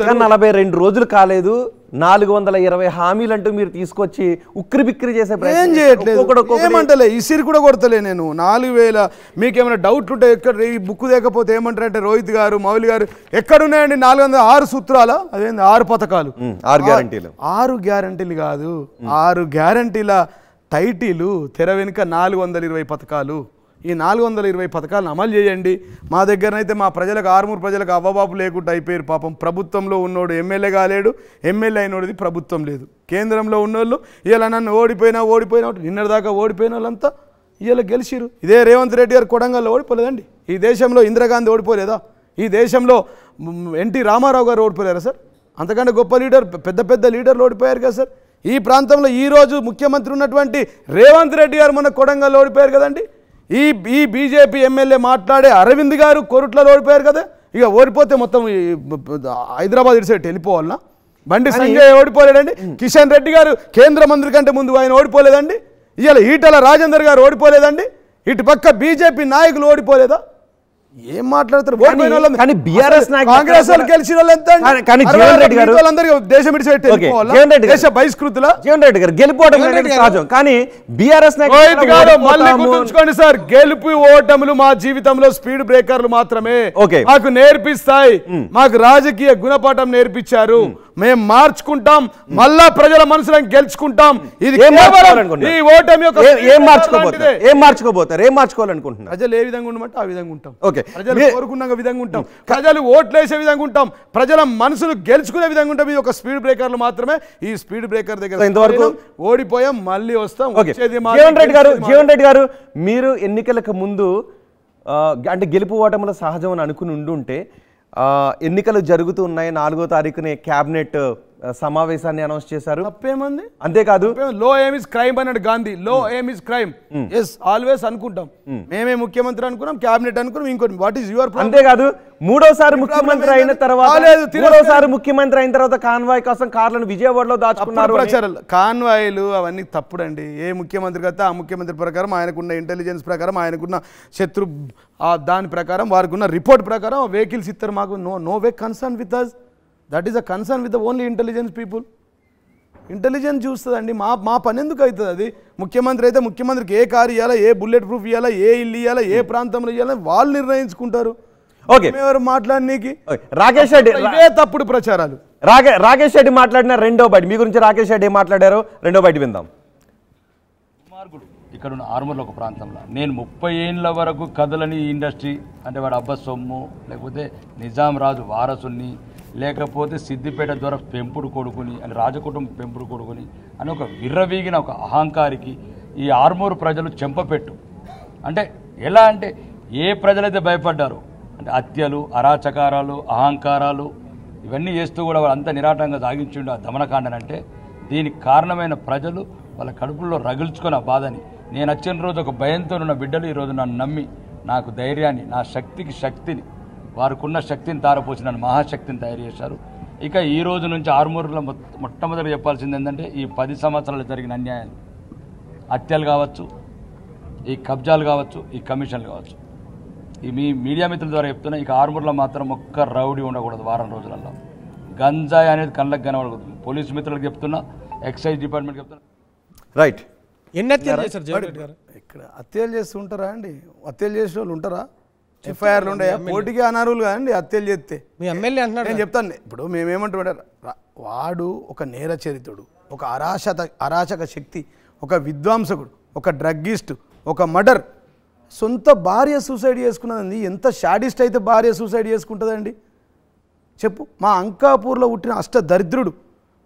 42 రోజులు కాలేదు 420 హామీలు అంటూ మీరు తీసుకొచ్చి ఉక్కిరి బిక్కిరి చేసే ఏం చేయట్లేదు ఏమంటలే ఇసిరి కూడా కొడతలే నేను 4000 మీకేమైనా డౌట్ ఉంటే ఎక్కడ ఈ బుక్ లేకపోతే ఏమంటారంటే రోహిత్ గారు మౌలి గారు ఎక్కడున్నాయండి 406 సూత్రాల అదేంది 6 పథకాలు 6 గ్యారంటీలు 6 గ్యారంటీలు కాదు 6 గ్యారంటీల టైటిలు తెర వెనుక 420 పథకాలు ఈ 420 పథకాలను అమలు చేయండి మా దగ్గరనైతే మా ప్రజలకు ఆర్మూర్ ప్రజలకు అవ్వబాబు లేకుండా అయిపోయారు పాపం ప్రభుత్వంలో ఉన్నోడు ఎమ్మెల్యే కాలేడు ఎమ్మెల్యే అయినోడిది ప్రభుత్వం లేదు కేంద్రంలో ఉన్నోళ్ళు ఇలా నన్ను ఓడిపోయినా నిన్నటిదాకా ఓడిపోయిన వాళ్ళంతా ఇలా గెలిచిరు ఇదే రేవంత్ రెడ్డి గారు కొడంగల్లో ఓడిపోలేదండి ఈ దేశంలో ఇందిరాగాంధీ ఓడిపోలేదా ఈ దేశంలో ఎన్టీ రామారావు గారు ఓడిపోలేరా సార్ అంతకంటే గొప్ప లీడర్ పెద్ద లీడర్లు ఓడిపోయారు కదా సార్ ఈ ప్రాంతంలో ఈరోజు ముఖ్యమంత్రి ఉన్నటువంటి రేవంత్ రెడ్డి గారు మన కొడంగల్లో ఓడిపోయారు కదండి ఈ బీజేపీ ఎమ్మెల్యే మాట్లాడే అరవింద్ గారు కోరుట్లలో ఓడిపోయారు కదా ఇక ఓడిపోతే మొత్తం హైదరాబాద్ ఇటు సైడ్ వెళ్ళిపోవాలన్నా బండి సంజయ్ ఓడిపోలేదండి కిషన్ రెడ్డి గారు కేంద్ర మంత్రి కంటే ముందు ఆయన ఓడిపోలేదండి ఇవాళ ఈటల రాజేందర్ గారు ఓడిపోలేదండి ఇటు పక్క బీజేపీ నాయకులు ఓడిపోలేదా ఏం మాట్లాడతారు కానీ బీఆర్ఎస్ కాంగ్రెస్ వాళ్ళు గెలిచిన వాళ్ళు ఎంత దేశం దేశ బహిష్కృతుల జీవన్ రెడ్డి గారు గెలిపోవడం సహజం కానీ బీఆర్ఎస్ గుర్తుంచుకోండి సార్ గెలుపు ఓటములు మా జీవితంలో స్పీడ్ బ్రేకర్లు మాత్రమే మాకు నేర్పిస్తాయి మాకు రాజకీయ గుణపాఠం నేర్పించారు మేము మార్చుకుంటాం మళ్ళా ప్రజల మనసులను గెలుచుకుంటాం ఇది ఈ ఓటమి ఏం మార్చుకోవాలనుకుంటున్నారు ప్రజలు ఏ విధంగా ఉండమంటే ఆ విధంగా ఉంటాం ప్రజలు కోరుకున్న విధంగా ఉంటాం ప్రజలు ఓట్లు వేసే విధంగా ఉంటాం ప్రజల మనసులు గెలుచుకునే విధంగా ఉంటాం ఇది ఒక స్పీడ్ బ్రేకర్లు మాత్రమే ఈ స్పీడ్ బ్రేకర్ దగ్గర ఇంతవరకు ఓడిపోయాం మళ్ళీ వస్తాం జీవన్ రెడ్డి గారు మీరు ఎన్నికలకు ముందు అంటే గెలుపు ఓటముల సహజం అని అనుకుని ఉండుంటే ఎన్నికలు జరుగుతూ ఉన్నాయి 4వ తారీఖునే క్యాబినెట్ సమావేశాన్ని అనౌన్స్ చేశారు తప్పేమంది అంతేకాదు లో ఎయిమ్ ఇస్ క్రైమ్ అన్నాడు గాంధీ లో ఎయిమ్ ఇస్ క్రైమ్ ఎస్ ఆల్వేస్ అనుకుంటాం మేమే ముఖ్యమంత్రి అనుకున్నాం క్యాబినెట్ అనుకున్నాం ఇంకోటి వాట్ ఈస్ యువర్ అంతేకాదు మూడోసారి ముఖ్యమంత్రి అయిన తర్వాత కాన్వాయ్ కోసం కార్లను విజయవాడలో దాచుకున్నారు ప్రచారాలు కాన్వాయ్లు అవన్నీ తప్పుడండి ఏ ముఖ్యమంత్రి అయితే ఆ ముఖ్యమంత్రి ప్రకారం ఆయనకున్న ఇంటెలిజెన్స్ ప్రకారం ఆయనకున్న శత్రు దాని ప్రకారం వారికి ఉన్న రిపోర్ట్ ప్రకారం వెహికల్స్ ఇస్తారు మాకు no way concern with us that is a concern with the only intelligence people intelligence చూస్తుందండి మా పని ఎందుకు అవుతుంది అది ముఖ్యమంత్రి అయితే ముఖ్యమంత్రికి ఏ కారు ఇవ్వాలా ఏ బుల్లెట్ ప్రూఫ్ ఇవ్వాలా ఏ ఇల్లు ఇవ్వాలా ఏ ప్రాంతంలో ఇవ్వాలా వాళ్ళు నిర్ణయించుకుంటారు ఓకే ఎవరు మాట్లాడనీకి రాకేష్ రెడ్డి ఇవే తప్పుడు ప్రచారాలు రాకేష్ రెడ్డి మాట్లాడిన రెండో బయట మీ గురించి రాకేష్ రెడ్డి ఏం మాట్లాడారో రెండో బయట విందాం ఇక్కడ ఉన్న ఆర్మూర్లో ఒక ప్రాంతంలో నేను 30 ఏళ్ళ వరకు కథలని ఇండస్ట్రీ అంటే వాడు అబ్బస్ సొమ్ము లేకపోతే నిజాం రాజు వారసుని లేకపోతే సిద్దిపేట ద్వారా పెంపుడు కొడుకుని అని రాజకుటుంబం పెంపుడు కొడుకుని అని ఒక విర్రవీగిన ఒక అహంకారికి ఈ ఆర్మూరు ప్రజలు చెంపపెట్టు అంటే ఎలా అంటే ఏ ప్రజలైతే భయపడ్డారో అంటే హత్యలు అరాచకారాలు అహంకారాలు ఇవన్నీ చేస్తూ కూడా వాళ్ళంతా నిరాటంగా సాగించిండు ఆ దమనకాండనంటే దీనికి కారణమైన ప్రజలు వాళ్ళ కడుపుల్లో రగుల్చుకొని ఆ బాధని నేను వచ్చిన రోజు ఒక భయంతో ఉన్న బిడ్డలు ఈరోజు నన్ను నమ్మి నాకు ధైర్యాన్ని నా శక్తికి శక్తిని వారికున్న శక్తిని తారపోసి నన్ను మహాశక్తిని తయారు చేశారు ఇక ఈ రోజు నుంచి ఆర్మూరులో మొట్టమొదటి చెప్పాల్సింది ఏంటంటే ఈ 10 సంవత్సరాలు జరిగిన అన్యాయాలు హత్యలు కావచ్చు ఈ కబ్జాలు కావచ్చు ఈ కమిషన్లు కావచ్చు ఈ మీ మీడియా మిత్రుల ద్వారా చెప్తున్నా ఇక ఆర్మూరులో మాత్రం ఒక్క రౌడీ ఉండకూడదు వారం రోజులలో గంజాయి అనేది కళ్ళకు కనబడకూడదు పోలీసు మిత్రులకు చెప్తున్నా ఎక్సైజ్ డిపార్ట్మెంట్ చెప్తున్నా రైట్ ఎన్ని హత్యలు చేశారు జగన్ రెడ్డి గారు ఇక్కడ హత్యలు చేస్తుంటారా అండి హత్యలు చేసే వాళ్ళు ఉంటారా ఎఫ్ఐఆర్లు ఉన్నాయా పోటీకి అనర్హులు కదండి హత్యలు చేస్తే మీ ఎమ్మెల్యే అంటున్నాడు నేను చెప్తాను ఇప్పుడు మేమేమంటున్నాడు వాడు ఒక నేర చరిత్రుడు ఒక అరాచక శక్తి ఒక విద్వాంసకుడు ఒక డ్రగ్గిస్ట్ ఒక మర్డర్ సొంత భార్య సూసైడ్ చేసుకున్నదండి ఎంత షాడిస్ట్ అయితే భార్య సూసైడ్ చేసుకుంటుందండి చెప్పు మా అంకాపూర్లో పుట్టిన అష్టదరిద్రుడు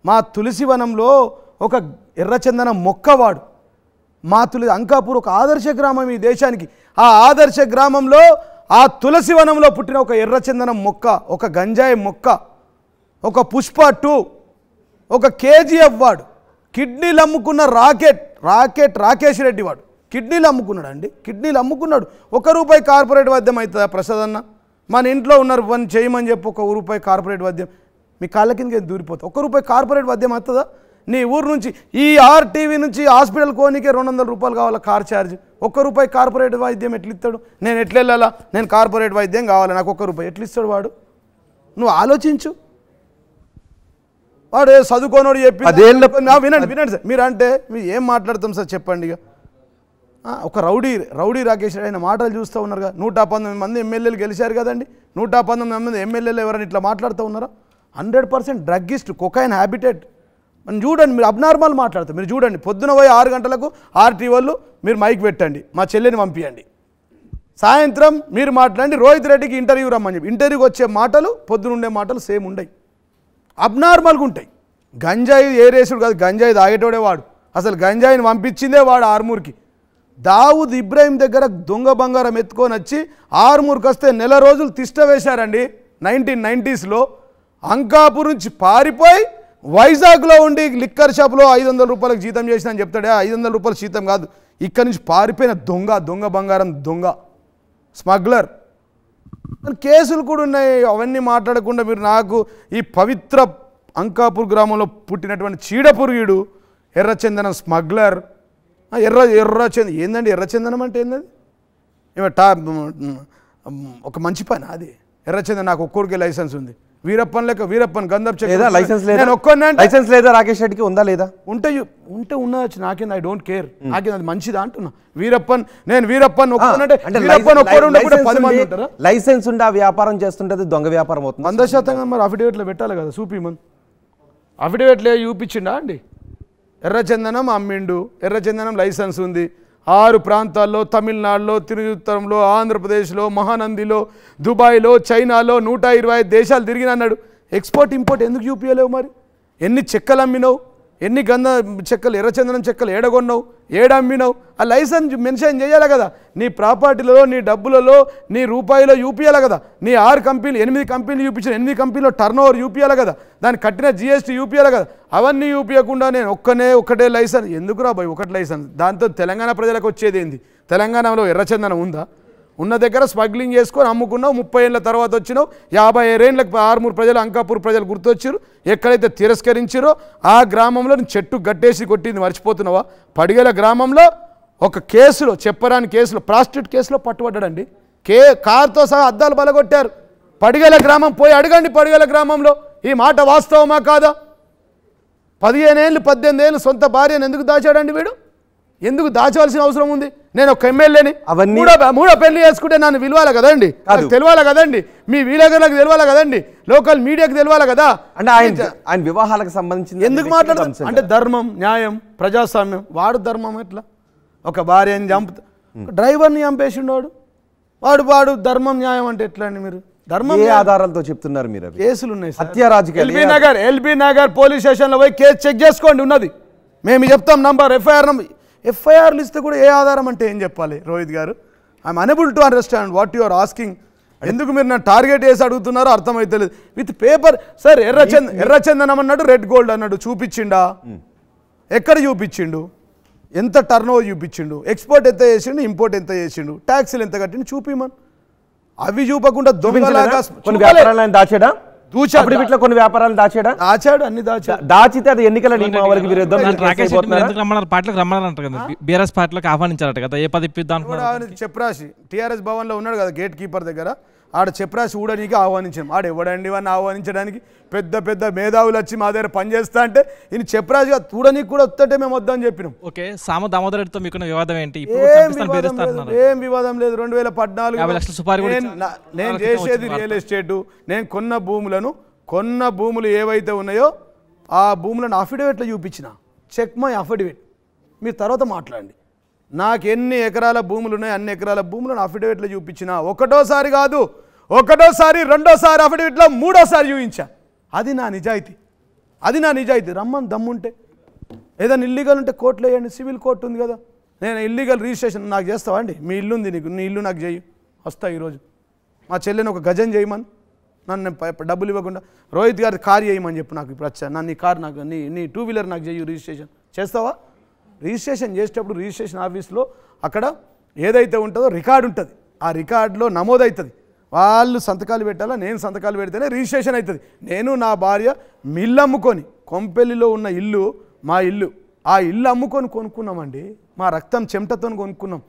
మా తులసివనంలో ఒక ఎర్రచందన మొక్కవాడు మా అంకాపూర్ ఒక ఆదర్శ గ్రామం ఈ దేశానికి ఆ ఆదర్శ గ్రామంలో ఆ తులసివనంలో పుట్టిన ఒక ఎర్రచందనం మొక్క ఒక గంజాయి మొక్క ఒక పుష్ప 2 ఒక కేజీఎఫ్ వాడు కిడ్నీలు అమ్ముకున్న రాకేష్ రెడ్డి వాడు కిడ్నీలు అమ్ముకున్నాడు అండి కిడ్నీలు అమ్ముకున్నాడు ₹1 కార్పొరేట్ వైద్యం అవుతుందా ప్రసాద్ అన్న మన ఇంట్లో ఉన్నారు పని చేయమని చెప్పి ₹1 కార్పొరేట్ వైద్యం మీ కాళ్ళ కిందకి దూరిపోతుంది ₹1 కార్పొరేట్ వైద్యం అవుతుందా నీ ఊరు నుంచి ఈ ఆర్టీవీ నుంచి హాస్పిటల్ కోనికే ₹200 కావాలా కార్ ఛార్జ్ ₹1 కార్పొరేట్ వైద్యం ఎట్లా ఇస్తాడు నేను ఎట్లా వెళ్ళాలా నేను కార్పొరేట్ వైద్యం కావాలి నాకు ₹1 ఎట్లా ఇస్తాడు వాడు నువ్వు ఆలోచించు వాడు చదువుకోనోడు చెప్పి వినండి సార్. మీరు అంటే మీరు ఏం మాట్లాడతాం సార్ చెప్పండి. ఇక ఒక రౌడీ రాకేష్ ఆయన మాటలు చూస్తూ ఉన్నారు కదా. 119 మంది ఎమ్మెల్యేలు గెలిచారు కదండి. 119 మంది ఎమ్మెల్యేలు ఎవరైనా ఇట్లా మాట్లాడుతూ ఉన్నారా? 100% డ్రగ్గిస్ట్, కొకైన్ హ్యాబిటెట్. మనం చూడండి, మీరు అబ్నార్మల్ మాట్లాడతారు. మీరు చూడండి, పొద్దున పోయి 6 గంటలకు ఆర్టీ వాళ్ళు మీరు మైక్ పెట్టండి, మా చెల్లెని పంపించండి. సాయంత్రం మీరు మాట్లాడండి, రోహిత్ రెడ్డికి ఇంటర్వ్యూ రమ్మని చెప్పి. ఇంటర్వ్యూకి వచ్చే మాటలు పొద్దున ఉండే మాటలు సేమ్ ఉండయి, అబ్నార్మల్గా ఉంటాయి. గంజాయి ఏ రేసుడు కాదు, గంజాయి తాగేటోడే వాడు. అసలు గంజాయిని పంపించిందే వాడు ఆర్మూర్కి. దావుద్ ఇబ్రాహిం దగ్గర దొంగ బంగారం ఎత్తుకొని వచ్చి ఆర్మూర్కి వస్తే నెల రోజులు తిష్ట వేశారండి. 1990s అంకాపూర్ నుంచి పారిపోయి వైజాగ్లో ఉండి లిక్కర్ షాప్లో 500 రూపాయలకు జీతం చేసిన అని చెప్తాడే. 500 రూపాయల జీతం కాదు, ఇక్కడి నుంచి పారిపోయిన దొంగ బంగారం దొంగ స్మగ్లర్. కేసులు కూడా ఉన్నాయి. అవన్నీ మాట్లాడకుండా మీరు నాకు ఈ పవిత్ర అంకాపూర్ గ్రామంలో పుట్టినటువంటి చీడపురుగుడు ఎర్రచందనం స్మగ్లర్, ఎర్రచందనం ఏందండి? ఎర్రచందనం అంటే ఏంటది? ఒక మంచి పని అది. ఎర్రచందనం నాకు ఒక్కొక్కడికి లైసెన్స్ ఉంది. వీరప్పన్ గంధప్ లైసెన్స్ లేదా రాకేష్ రెడ్డికి? ఉందా లేదా? ఉంటే ఉండవచ్చు, నాకేంది, ఐ డోంట్ కేర్. నాకేంది, అది మంచిదా అంటున్నా. వీరప్పన్ లైసెన్స్ ఉండి ఆ వ్యాపారం చేస్తుంటే దొంగ వ్యాపారం అవుతుంది. 100% మరి అఫిడేవిట్లో పెట్టాలి కదా. చూపిమన్ అఫిడేవిట్లో చూపించిండా అండి? ఎర్రచందనం అమ్మిండు, ఎర్రచందనం లైసెన్స్ ఉంది. 6 ప్రాంతాల్లో, తమిళనాడులో, తిరుత్తరంలో, ఆంధ్రప్రదేశ్లో, మహానందిలో, దుబాయ్లో, చైనాలో 125 దేశాలు తిరిగిన అన్నాడు. ఎక్స్పోర్ట్ ఇంపోర్ట్ ఎందుకు చూపించలేవు మరి? ఎన్ని చెక్కలు అమ్మినావు? ఎన్ని గంధ చెక్కలు, ఎర్రచందనం చెక్కలు ఏడగొన్నావు, ఏడమ్మినావు? ఆ లైసెన్స్ మెన్షన్ చేయాలి కదా. నీ ప్రాపర్టీలలో, నీ డబ్బులలో, నీ రూపాయిలో చూపించాలి కదా. నీ 6 కంపెనీలు 8 కంపెనీలు చూపించిన 8 కంపెనీలో టర్నోవర్ చూపించాలి కదా. దానికి కట్టిన GST చూపించాలి కదా. అవన్నీ చూపించకుండా నేను ఒకటే లైసెన్స్ ఎందుకు రా బాయ్? ఒకటి లైసెన్స్, దాంతో తెలంగాణ ప్రజలకు వచ్చేది ఏంది? తెలంగాణలో ఎర్రచందనం ఉందా? ఉన్న దగ్గర స్మగ్లింగ్ చేసుకొని అమ్ముకున్నావు. 30 ఏళ్ళ తర్వాత వచ్చినావు. 50 ఏళ్ళకి ఆర్మూర్ ప్రజలు, అంకాపూర్ ప్రజలు గుర్తొచ్చారు. ఎక్కడైతే తిరస్కరించారో ఆ గ్రామంలో చెట్టు గట్టేసి కొట్టింది మర్చిపోతున్నావా? పడిగల గ్రామంలో ఒక కేసులో, చెప్పరాని కేసులో, ప్రాస్టిట్యూట్ కేసులో పట్టుబడ్డాడండి. కార్తో సహా అద్దాలు బలగొట్టారు. పడిగల గ్రామం పోయి అడగండి. పడిగల గ్రామంలో ఈ మాట వాస్తవమా కాదా? 15 ఏళ్ళు 18 ఏళ్ళు సొంత భార్యను ఎందుకు దాచాడండి వీడు? ఎందుకు దాచవలసిన అవసరం ఉంది? నేను ఒక ఎమ్మెల్యేని, మూడో పెళ్లి చేసుకుంటే నన్ను విలువాలి కదండి, తెలియాలి కదండి, మీ విలేకరులకు తెలియాలి కదండి, లోకల్ మీడియాకి తెలియాలి కదా. అంటే ఆయన వివాహాలకు సంబంధించి ఎందుకు మాట్లాడతాం అంటే ధర్మం, న్యాయం, ప్రజాస్వామ్యం. వాడు ధర్మం ఎట్లా? ఒక భార్యని చంపుతా, డ్రైవర్ని చంపేసిండు వాడు ధర్మం న్యాయం అంటే ఎట్లా అండి? మీరు ధర్మం ఏ ఆధారాలతో చెప్తున్నారు మీరు? కేసులు ఉన్నాయి, హత్య రాజకీయాలు. ఎల్బీ నగర్ పోలీస్ స్టేషన్లో పోయి కేసు చెక్ చేసుకోండి, ఉన్నది. మేము చెప్తాం నంబర్, ఎఫ్ఐఆర్లు ఇస్తే కూడా ఏ ఆధారం అంటే ఏం చెప్పాలి? రోహిత్ గారు, I'm unable to understand what you are asking. ఎందుకు మీరు నన్ను టార్గెట్ చేసి అడుగుతున్నారో అర్థమైతలేదు. విత్ పేపర్ సార్, ఎర్రచందనం అన్నాడు, రెడ్ గోల్డ్ అన్నాడు, చూపించిండా? ఎక్కడ చూపించిండు? ఎంత టర్న్ ఓవర్ చూపించిండు? ఎక్స్పోర్ట్ ఎంత చేసిండు, ఇంపోర్ట్ ఎంత చేసిండు, ట్యాక్సీలు ఎంత కట్టిండు చూపిమని. అవి చూపకుండా దొంగలాగా కొన్ని వ్యాపారాలను దాచాడా? కొన్ని వ్యాపారాలు దాచాడా? దాచాడు, అన్ని దాచితే అది ఎన్నికల నియమావళికి విరుద్ధం. పార్టీలకు రమ్మన్నారంట కదా, బీఆర్ఎస్ పార్టీలకు ఆహ్వానించారట కదా, ఏ పది చెప్పరాసి టీఆర్ఎస్ భవన్ లో ఉన్నాడు కదా గేట్ కీపర్ దగ్గర, ఆడ చెప్పరాసి ఊడనీకి ఆహ్వానించాం. ఆడ ఎవడండి వాడిని ఆహ్వానించడానికి? పెద్ద మేధావులు వచ్చి మా దగ్గర పనిచేస్తా అంటే ఈయన చెప్పరాజుగా చూడనీకి కూడా వస్తుంటే మేము వద్దని చెప్పినాం. ఓకే, సామ దామోదర్ రెడ్డితో మీకు వివాదం ఏంటి? ఏం వివాదం లేదు. 2014 నేను చేసేది రియల్ ఎస్టేట్. నేను కొన్న భూములు ఏవైతే ఉన్నాయో ఆ భూములను అఫిడవిట్లో చూపించిన. చెక్ మై అఫిడవిట్, మీరు తర్వాత మాట్లాడండి. నాకు ఎన్ని ఎకరాల భూములు ఉన్నాయి అన్ని ఎకరాల భూములను అఫిడవిట్లో చూపించిన. ఒకటోసారి కాదు, రెండోసారి అఫిడవిట్లో మూడోసారి చూపించా. అది నా నిజాయితీ. రమ్మని దమ్ముంటే ఏదైనా ఇల్లీగల్ ఉంటే కోర్టులో వేయండి, సివిల్ కోర్టు ఉంది కదా. నేను ఇల్లీగల్ రిజిస్ట్రేషన్ నాకు చేస్తావా అండి? మీ ఇల్లు ఉంది, నీ ఇల్లు నాకు చేయి, వస్తా ఈరోజు. మా చెల్లెని ఒక గజం చేయమని, నన్ను డబ్బులు ఇవ్వకుండా రోహిత్ గారి కార్ చేయమని చెప్పు. నాకు ఇప్పుడు వచ్చా, నీ కార్ నాకు, నీ 2 వీలర్ నాకు చేయి, రిజిస్ట్రేషన్ చేస్తావా? రిజిస్ట్రేషన్ చేసేటప్పుడు రిజిస్ట్రేషన్ ఆఫీస్లో అక్కడ ఏదైతే ఉంటుందో రికార్డు ఉంటుంది. ఆ రికార్డులో నమోదవుతుంది. వాళ్ళు సంతకాలు పెట్టాలా, నేను సంతకాలు పెడితేనే రిజిస్ట్రేషన్ అవుతుంది. నేను నా భార్య మిల్లు అమ్ముకొని, కొంపెల్లిలో ఉన్న ఇల్లు మా ఇల్లు, ఆ ఇల్లు అమ్ముకొని కొనుక్కున్నామండి. మా రక్తం చెమటతో కొనుక్కున్నాం.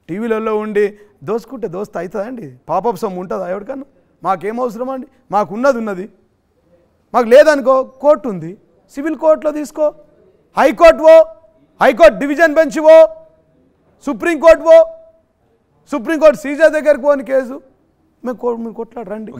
టీవీలలో ఉండి దోసుకుంటే దోస్తు అవుతుందా అండి? పాపప్ సొమ్ము ఉంటుందా ఎవరికన్నా? మాకేం అవసరం అండి? మాకున్నది, మాకు లేదనుకో కోర్టు ఉంది, సివిల్ కోర్టులో తీసుకో, హైకోర్టు ఓ, హైకోర్టు డివిజన్ బెంచ్ ఓ, సుప్రీంకోర్టు ఓ, సుప్రీంకోర్టు సీజర్ దగ్గరికి పోని కేసు మేము కొట్లాడు రండి.